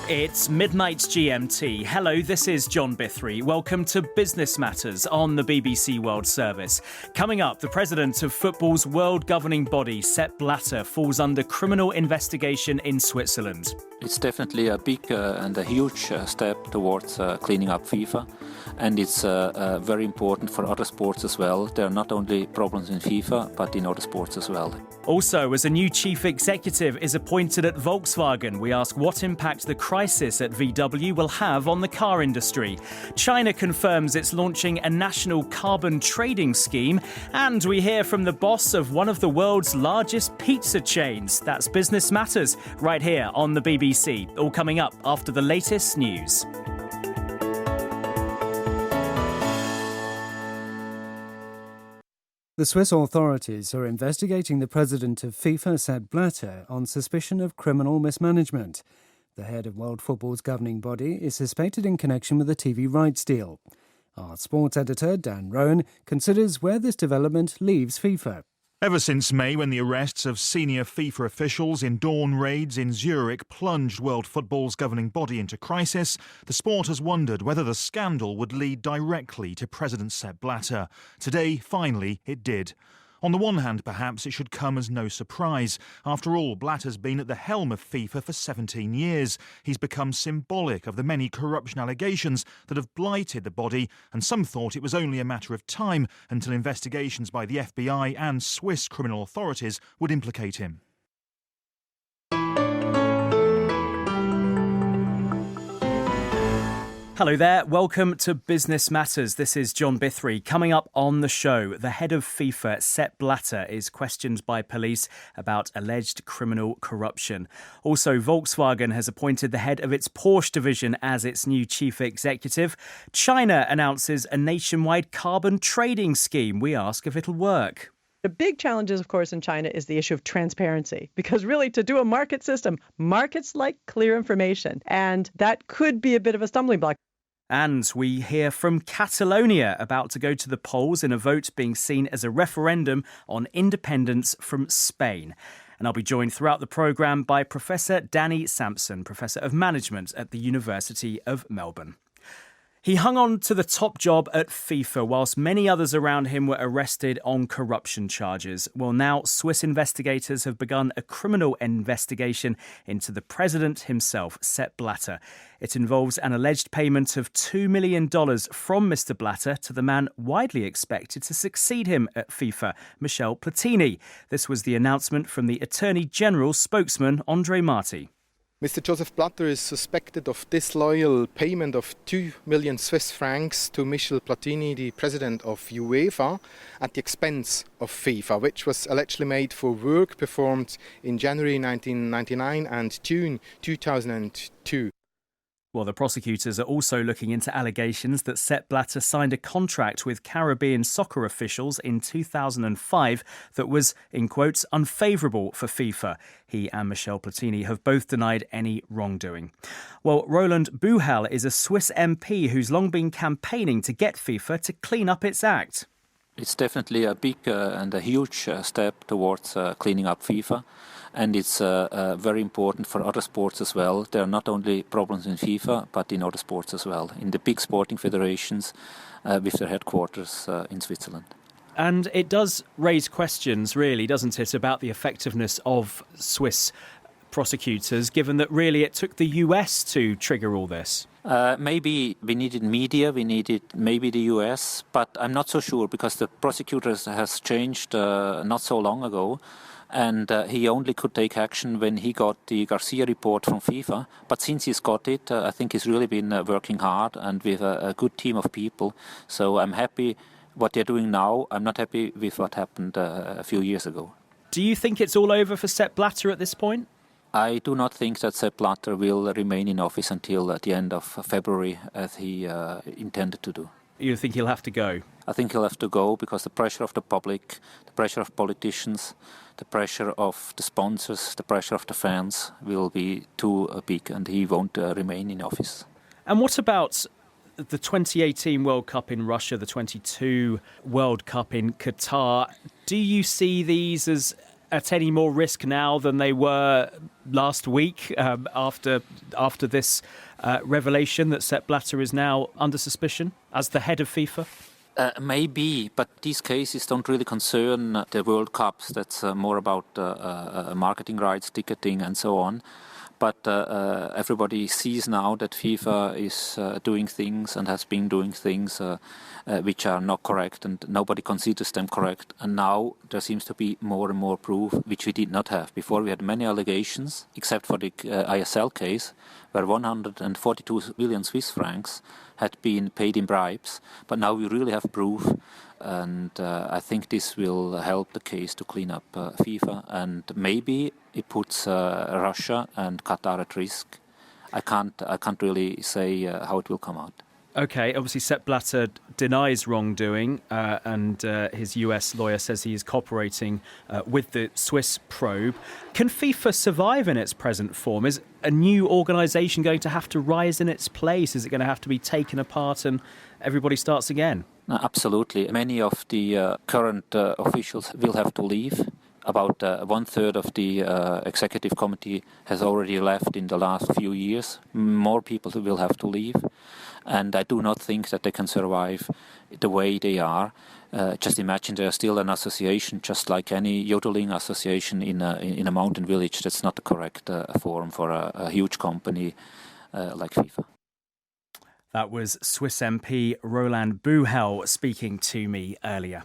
It's midnight GMT. Hello, this is John Bithry. Welcome to Business Matters on the BBC World Service. Coming up, the president of football's world governing body, Sepp Blatter, falls under criminal investigation in Switzerland. It's definitely a big and a huge step towards cleaning up FIFA. And it's very important for other sports as well. There are not only problems in FIFA, but in other sports as well. Also, as a new chief executive is appointed at Volkswagen, we ask what impact the crisis at VW will have on the car industry. China confirms it's launching a national carbon trading scheme. And we hear from the boss of one of the world's largest pizza chains. That's Business Matters, right here on the BBC. All coming up after the latest news. The Swiss authorities are investigating the president of FIFA, Sepp Blatter, on suspicion of criminal mismanagement. The head of world football's governing body is suspected in connection with a TV rights deal. Our sports editor, Dan Rowan, considers where this development leaves FIFA. Ever since May, when the arrests of senior FIFA officials in dawn raids in Zurich plunged world football's governing body into crisis, the sport has wondered whether the scandal would lead directly to President Sepp Blatter. Today, finally, it did. On the one hand, perhaps it should come as no surprise. After all, Blatter's been at the helm of FIFA for 17 years. He's become symbolic of the many corruption allegations that have blighted the body, and some thought it was only a matter of time until investigations by the FBI and Swiss criminal authorities would implicate him. Hello there, welcome to Business Matters. This is John Bithry. Coming up on the show, the head of FIFA, Sepp Blatter, is questioned by police about alleged criminal corruption. Also, Volkswagen has appointed the head of its Porsche division as its new chief executive. China announces a nationwide carbon trading scheme. We ask if it'll work. The big challenges, of course, in China is the issue of transparency, because really to do a market system, markets like clear information, and that could be a bit of a stumbling block. And we hear from Catalonia, about to go to the polls in a vote being seen as a referendum on independence from Spain. And I'll be joined throughout the programme by Professor Danny Sampson, Professor of Management at the University of Melbourne. He hung on to the top job at FIFA whilst many others around him were arrested on corruption charges. Well, now Swiss investigators have begun a criminal investigation into the president himself, Sepp Blatter. It involves an alleged payment of $2 million from Mr. Blatter to the man widely expected to succeed him at FIFA, Michel Platini. This was the announcement from the Attorney General's spokesman, Andre Marti. Mr. Joseph Blatter is suspected of disloyal payment of 2 million Swiss francs to Michel Platini, the president of UEFA, at the expense of FIFA, which was allegedly made for work performed in January 1999 and June 2002. Well, the prosecutors are also looking into allegations that Sepp Blatter signed a contract with Caribbean soccer officials in 2005 that was, in quotes, unfavourable for FIFA. He and Michel Platini have both denied any wrongdoing. Well, Roland Büchel is a Swiss MP who's long been campaigning to get FIFA to clean up its act. It's definitely a big and a huge step towards cleaning up FIFA. And it's very important for other sports as well. There are not only problems in FIFA, but in other sports as well, in the big sporting federations with their headquarters in Switzerland. And it does raise questions, really, doesn't it, about the effectiveness of Swiss prosecutors, given that really it took the US to trigger all this? Maybe we needed media, we needed maybe the US, but I'm not so sure because the prosecutors has changed not so long ago. And he only could take action when he got the Garcia report from FIFA. But since he's got it, I think he's really been working hard and with a good team of people. So I'm happy what they're doing now. I'm not happy with what happened a few years ago. Do you think it's all over for Sepp Blatter at this point? I do not think that Sepp Blatter will remain in office until the end of February, as he intended to do. You think he'll have to go? I think he'll have to go because the pressure of the public, the pressure of politicians, the pressure of the sponsors, the pressure of the fans will be too big and he won't remain in office. And what about the 2018 World Cup in Russia, the 22 World Cup in Qatar? Do you see these as at any more risk now than they were last week after this revelation that Sepp Blatter is now under suspicion as the head of FIFA? Maybe, but these cases don't really concern the World Cups. That's more about marketing rights, ticketing, and so on. But everybody sees now that FIFA is doing things and has been doing things which are not correct, and nobody considers them correct. And now there seems to be more and more proof, which we did not have. Before we had many allegations, except for the ISL case, where 142 million Swiss francs had been paid in bribes. But now we really have proof. And I think this will help the case to clean up FIFA, and maybe it puts Russia and Qatar at risk. I can't really say how it will come out. Okay, obviously Sepp Blatter denies wrongdoing, and his US lawyer says he is cooperating with the Swiss probe. Can FIFA survive in its present form? Is a new organisation going to have to rise in its place? Is it going to have to be taken apart and everybody starts again? Absolutely. Many of the current officials will have to leave. About 1/3 of the executive committee has already left in the last few years. More people will have to leave. And I do not think that they can survive the way they are. Just imagine they are still an association, just like any yodeling association in a mountain village. That's not the correct form for a huge company like FIFA. That was Swiss MP Roland Büchel speaking to me earlier.